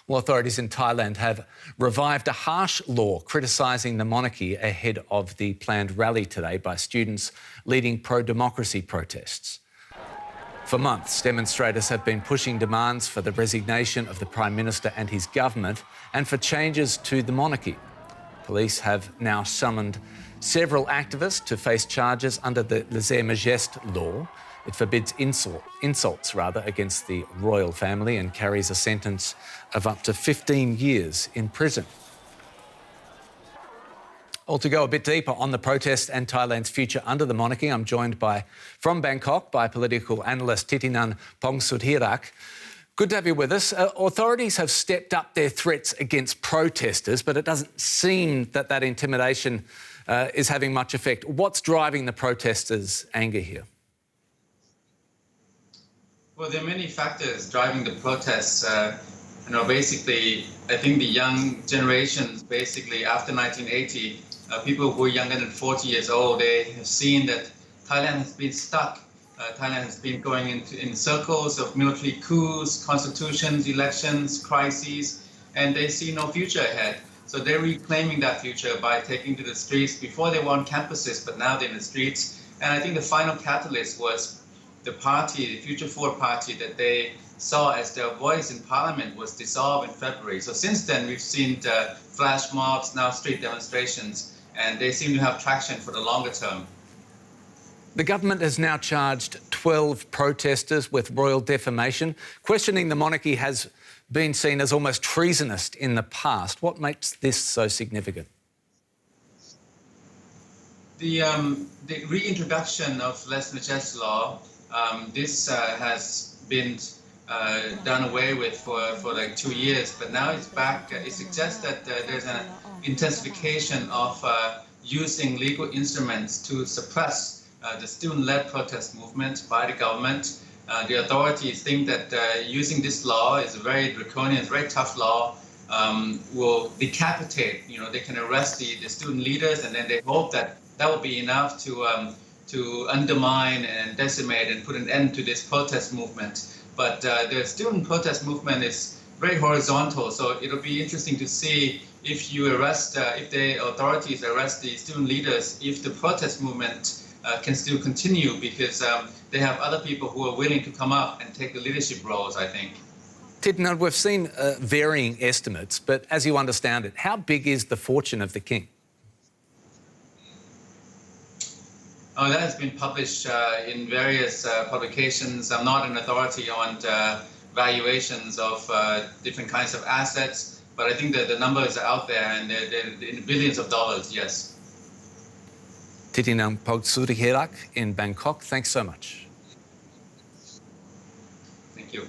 Well, authorities in Thailand have revived a harsh law criticising the monarchy ahead of the planned rally today by students leading pro-democracy protests. For months, demonstrators have been pushing demands for the resignation of the Prime Minister and his government and for changes to the monarchy. Police have now summoned several activists to face charges under the lèse-majesté law. It forbids insults against the royal family and carries a sentence of up to 15 years in prison. Well, to go a bit deeper on the protest and Thailand's future under the monarchy, I'm joined from Bangkok by political analyst Thitinan Pongsudhirak. Good to have you with us. Authorities have stepped up their threats against protesters, but it doesn't seem that intimidation is having much effect. What's driving the protesters' anger here? Well, there are many factors driving the protests. Basically, I think the young generations, basically after 1980, people who are younger than 40 years old, they have seen that Thailand has been stuck. Thailand has been going in circles of military coups, constitutions, elections, crises, and they see no future ahead. So they're reclaiming that future by taking to the streets. Before they were on campuses, but now they're in the streets. And I think the final catalyst was the party, the Future Forward Party, that they saw as their voice in Parliament was dissolved in February. So since then, we've seen flash mobs, now street demonstrations, and they seem to have traction for the longer term. The government has now charged 12 protesters with royal defamation. Questioning the monarchy has been seen as almost treasonous in the past. What makes this so significant? The reintroduction of lèse-majesté law, this has been done away with for like 2 years, but now it's back. It suggests that there's an intensification of using legal instruments to suppress the student-led protest movement by the government. The authorities think that using this law is a very draconian, very tough law, will decapitate, they can arrest the student leaders, and then they hope that will be enough to undermine and decimate and put an end to this protest movement. But the student protest movement is very horizontal, so it'll be interesting to see if if the authorities arrest the student leaders, if the protest movement can still continue, because they have other people who are willing to come up and take the leadership roles, I think. Thitinan, we've seen varying estimates, but as you understand it, how big is the fortune of the king? Oh, that has been published in various publications. I'm not an authority on valuations of different kinds of assets, but I think that the numbers are out there and they're in billions of dollars, yes. Thitinan Pongsudhirak in Bangkok, thanks so much. Thank you.